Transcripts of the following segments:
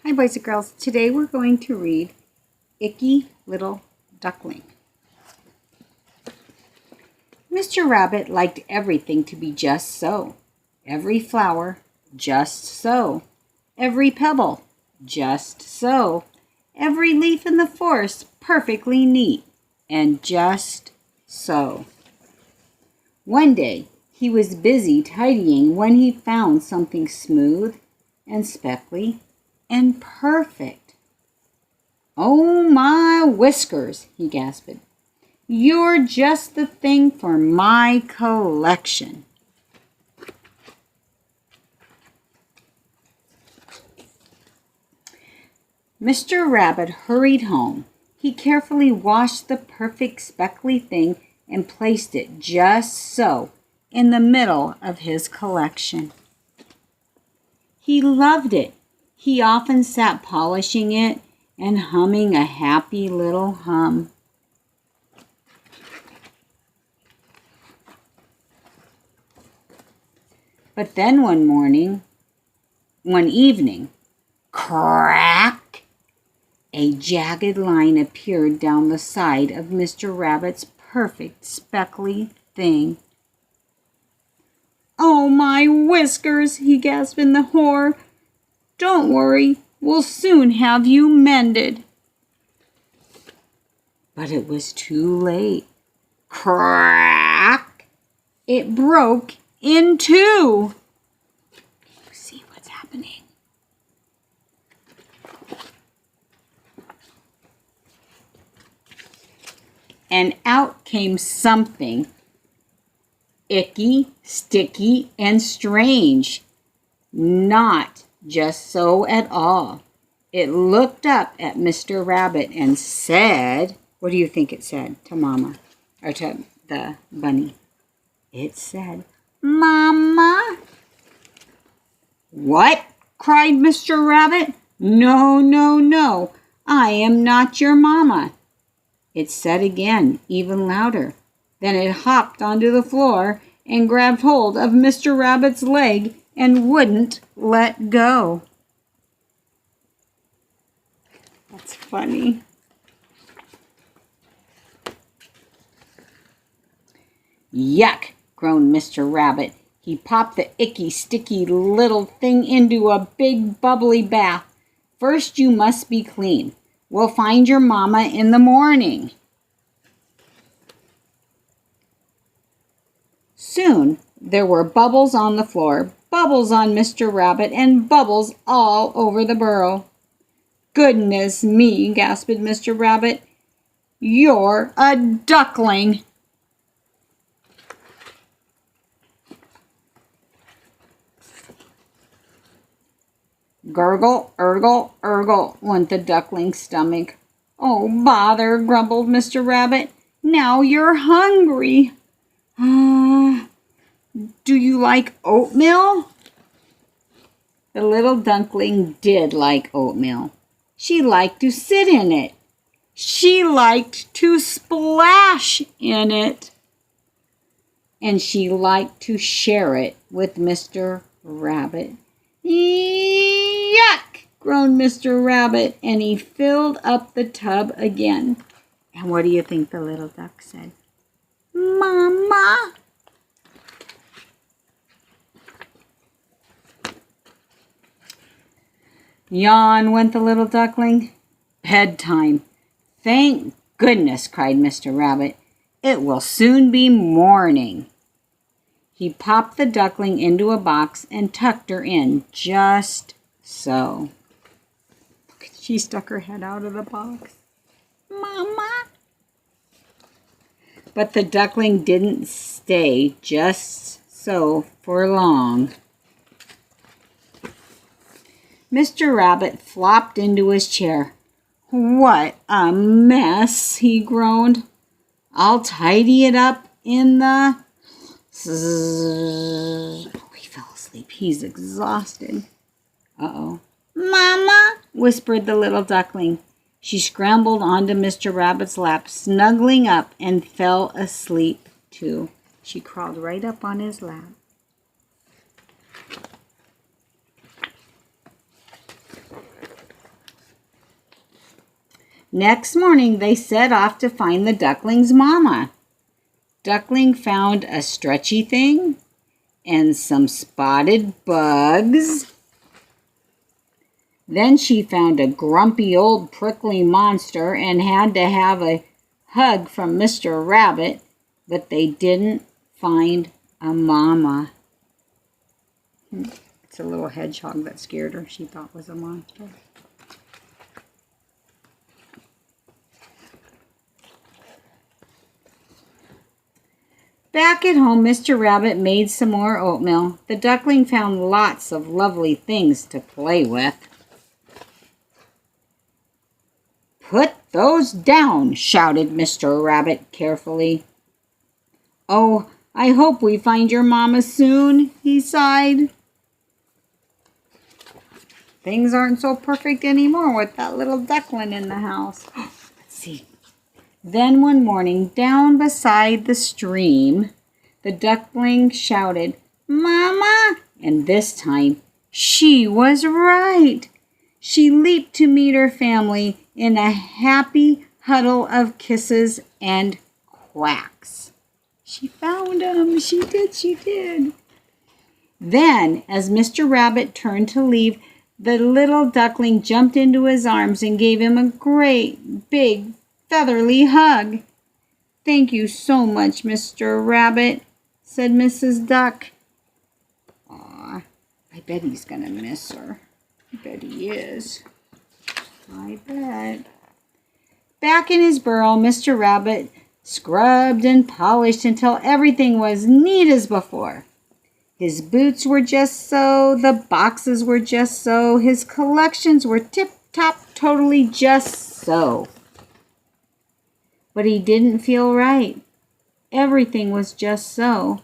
Hi boys and girls, today we're going to read Icky Little Duckling. Mr. Rabbit liked everything to be just so. Every flower, just so. Every pebble, just so. Every leaf in the forest, perfectly neat, and just so. One day, he was busy tidying when he found something smooth and speckly and perfect. "Oh, my whiskers," he gasped. "You're just the thing for my collection." Mr. Rabbit hurried home. He carefully washed the perfect speckly thing and placed it just so in the middle of his collection. He loved it. He often sat polishing it and humming a happy little hum. But then one evening, crack! A jagged line appeared down the side of Mr. Rabbit's perfect speckly thing. "Oh, my whiskers," he gasped in the horror. "Don't worry, we'll soon have you mended." But it was too late. Crack! It broke in two. Can you see what's happening? And out came something icky, sticky, and strange. Not just so at all. It looked up at Mr. Rabbit and said, what do you think it said to Mama, or to the bunny? It said, "Mama." "What?" cried Mr. Rabbit. "No, no, no, I am not your Mama." It said again, even louder. Then it hopped onto the floor and grabbed hold of Mr. Rabbit's leg and wouldn't let go. That's funny. "Yuck," groaned Mr. Rabbit. He popped the icky, sticky little thing into a big, bubbly bath. "First you must be clean. We'll find your Mama in the morning." Soon there were bubbles on the floor, bubbles on Mr. Rabbit, and bubbles all over the burrow. "Goodness me," gasped Mr. Rabbit. "You're a duckling." "Gurgle, urgle, urgle," went the duckling's stomach. "Oh, bother," grumbled Mr. Rabbit. "Now you're hungry. Do you like oatmeal?" The little duckling did like oatmeal. She liked to sit in it. She liked to splash in it. And she liked to share it with Mr. Rabbit. "Yuck!" groaned Mr. Rabbit, and he filled up the tub again. And what do you think the little duck said? "Mama." Yawn, went the little duckling. "Bedtime. Thank goodness," cried Mr. Rabbit. "It will soon be morning." He popped the duckling into a box and tucked her in just so. She stuck her head out of the box. "Mama." But the duckling didn't stay just so for long. Mr. Rabbit flopped into his chair. "What a mess," he groaned. "I'll tidy it up in the..." Oh, he fell asleep. He's exhausted. Uh-oh. "Mama," whispered the little duckling. She scrambled onto Mr. Rabbit's lap, snuggling up, and fell asleep too. She crawled right up on his lap. Next morning, they set off to find the duckling's mama. Duckling found a stretchy thing and some spotted bugs. Then she found a grumpy old prickly monster and had to have a hug from Mr. Rabbit, but they didn't find a mama. It's a little hedgehog that scared her. She thought was a monster. Back at home, Mr. Rabbit made some more oatmeal. The duckling found lots of lovely things to play with. "Put those down," shouted Mr. Rabbit carefully. "Oh, I hope we find your mama soon," he sighed. Things aren't so perfect anymore with that little duckling in the house. Let's see. Then one morning, down beside the stream, the duckling shouted, "Mama!" And this time, she was right. She leaped to meet her family in a happy huddle of kisses and quacks. She found them. She did. Then, as Mr. Rabbit turned to leave, the little duckling jumped into his arms and gave him a great, big, featherly hug. "Thank you so much, Mr. Rabbit," said Mrs. Duck. Aw, I bet he's going to miss her. I bet he is. I bet. Back in his burrow, Mr. Rabbit scrubbed and polished until everything was neat as before. His boots were just so, the boxes were just so, his collections were tip-top, totally just so. But he didn't feel right. Everything was just so,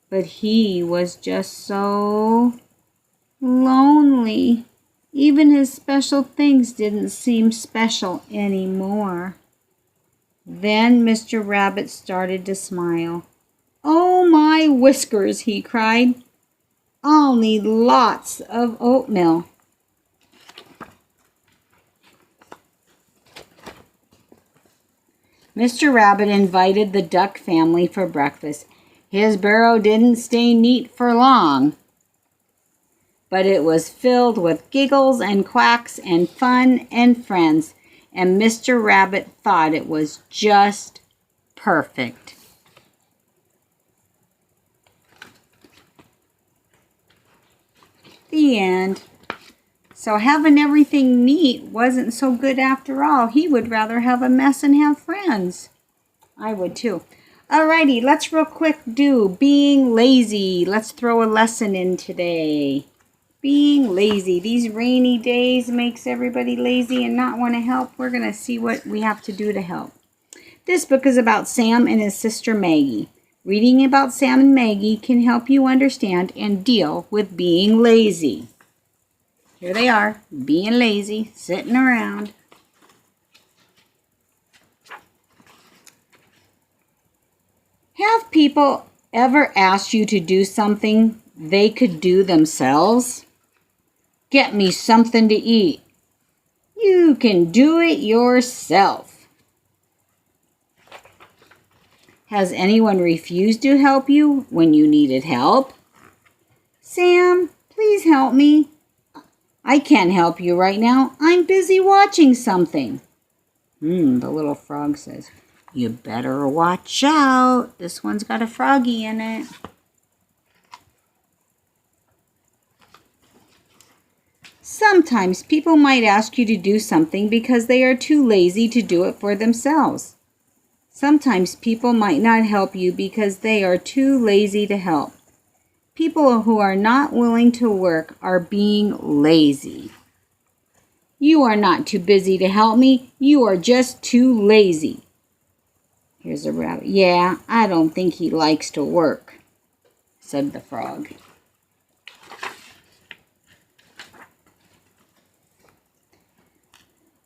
but he was just so lonely. Even his special things didn't seem special anymore. Then Mr. Rabbit started to smile. "Oh, my whiskers," he cried. "I'll need lots of oatmeal." Mr. Rabbit invited the duck family for breakfast. His burrow didn't stay neat for long, but it was filled with giggles and quacks and fun and friends, and Mr. Rabbit thought it was just perfect. The end. So having everything neat wasn't so good after all. He would rather have a mess and have friends. I would too. Alrighty, let's real quick do being lazy. Let's throw a lesson in today. Being lazy. These rainy days makes everybody lazy and not want to help. We're going to see what we have to do to help. This book is about Sam and his sister Maggie. Reading about Sam and Maggie can help you understand and deal with being lazy. Here they are, being lazy, sitting around. Have people ever asked you to do something they could do themselves? Get me something to eat. You can do it yourself. Has anyone refused to help you when you needed help? Sam, please help me. I can't help you right now. I'm busy watching something. The little frog says, "You better watch out. This one's got a froggy in it." Sometimes people might ask you to do something because they are too lazy to do it for themselves. Sometimes people might not help you because they are too lazy to help. People who are not willing to work are being lazy. You are not too busy to help me. You are just too lazy. Here's a rabbit. "Yeah, I don't think he likes to work," said the frog.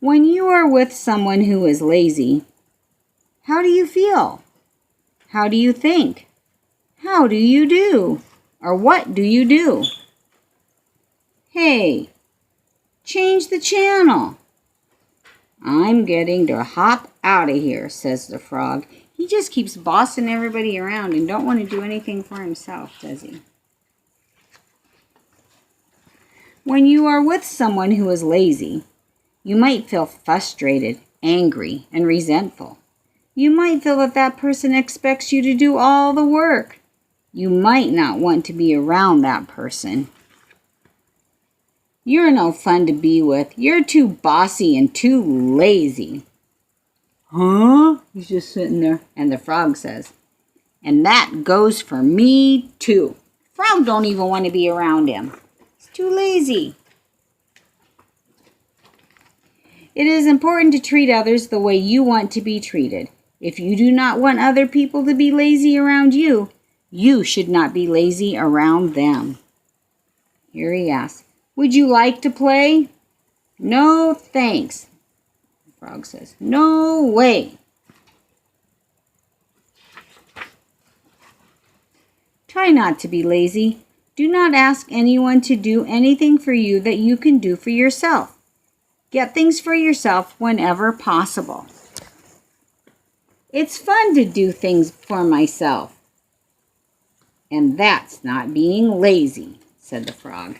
When you are with someone who is lazy, how do you feel? How do you think? How do you do? Or what do you do? Hey, change the channel. I'm getting to hop out of here, says the frog. He just keeps bossing everybody around and don't want to do anything for himself, does he? When you are with someone who is lazy, you might feel frustrated, angry, and resentful. You might feel that that person expects you to do all the work. You might not want to be around that person. You're no fun to be with. You're too bossy and too lazy. Huh? He's just sitting there. And the frog says, and that goes for me too. Frog don't even want to be around him. He's too lazy. It is important to treat others the way you want to be treated. If you do not want other people to be lazy around you, you should not be lazy around them. Here he asks, would you like to play? No, thanks. The frog says, no way. Try not to be lazy. Do not ask anyone to do anything for you that you can do for yourself. Get things for yourself whenever possible. It's fun to do things for myself. And that's not being lazy, said the frog.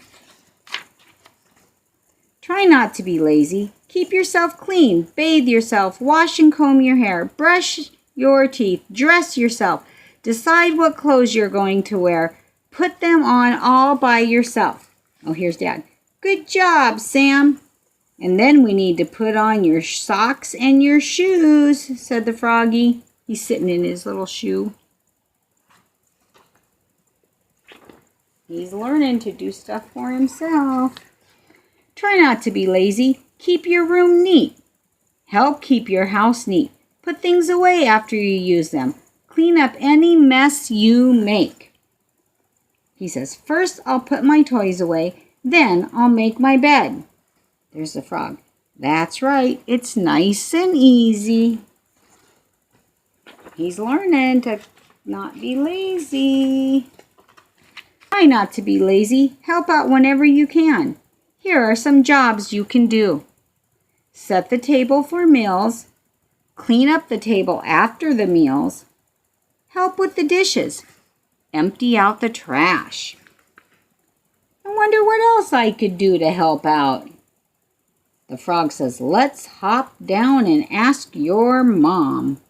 Try not to be lazy. Keep yourself clean. Bathe yourself. Wash and comb your hair. Brush your teeth. Dress yourself. Decide what clothes you're going to wear. Put them on all by yourself. Oh, here's Dad. Good job, Sam. And then we need to put on your socks and your shoes, said the froggy. He's sitting in his little shoe. He's learning to do stuff for himself. Try not to be lazy. Keep your room neat. Help keep your house neat. Put things away after you use them. Clean up any mess you make. He says, first I'll put my toys away, then I'll make my bed. There's the frog. That's right. It's nice and easy. He's learning to not be lazy. Try not to be lazy. Help out whenever you can. Here are some jobs you can do. Set the table for meals. Clean up the table after the meals. Help with the dishes. Empty out the trash. I wonder what else I could do to help out. The frog says, let's hop down and ask your mom.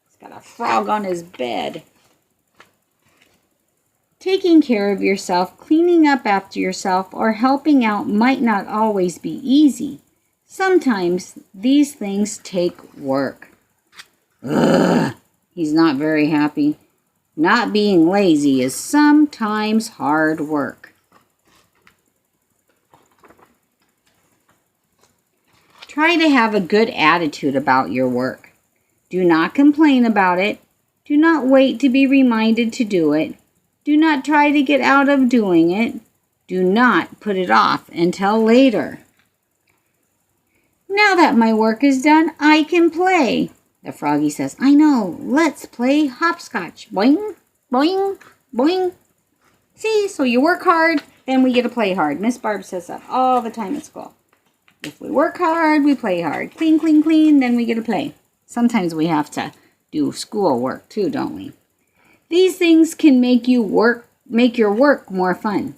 He's got a frog on his bed. Taking care of yourself, cleaning up after yourself, or helping out might not always be easy. Sometimes these things take work. Ugh, he's not very happy. Not being lazy is sometimes hard work. Try to have a good attitude about your work. Do not complain about it. Do not wait to be reminded to do it. Do not try to get out of doing it. Do not put it off until later. Now that my work is done, I can play. The froggy says, I know. Let's play hopscotch. Boing, boing, boing. See, so you work hard, then we get to play hard. Miss Barb says that all the time at school. If we work hard, we play hard. Clean, clean, clean, then we get to play. Sometimes we have to do school work too, don't we? These things can make your work more fun.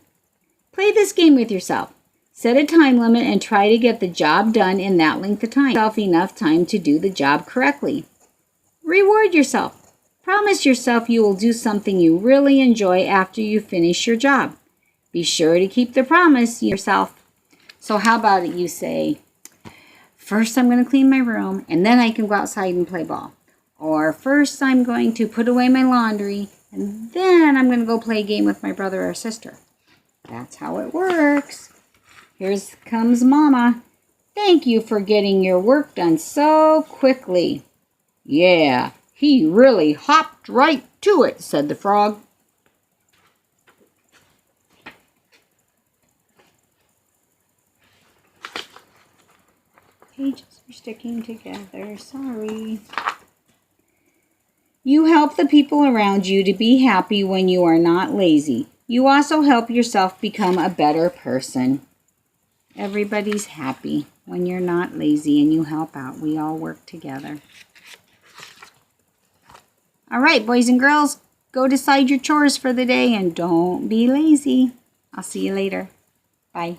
Play this game with yourself. Set a time limit and try to get the job done in that length of time. Give yourself enough time to do the job correctly. Reward yourself. Promise yourself you will do something you really enjoy after you finish your job. Be sure to keep the promise yourself. So how about it you say, first I'm going to clean my room and then I can go outside and play ball. Or first I'm going to put away my laundry and then I'm going to go play a game with my brother or sister. That's how it works. Here comes Mama. Thank you for getting your work done so quickly. Yeah, he really hopped right to it, said the frog. Pages are sticking together. Sorry. You help the people around you to be happy when you are not lazy. You also help yourself become a better person. Everybody's happy when you're not lazy and you help out. We all work together. All right, boys and girls, go decide your chores for the day and don't be lazy. I'll see you later. Bye.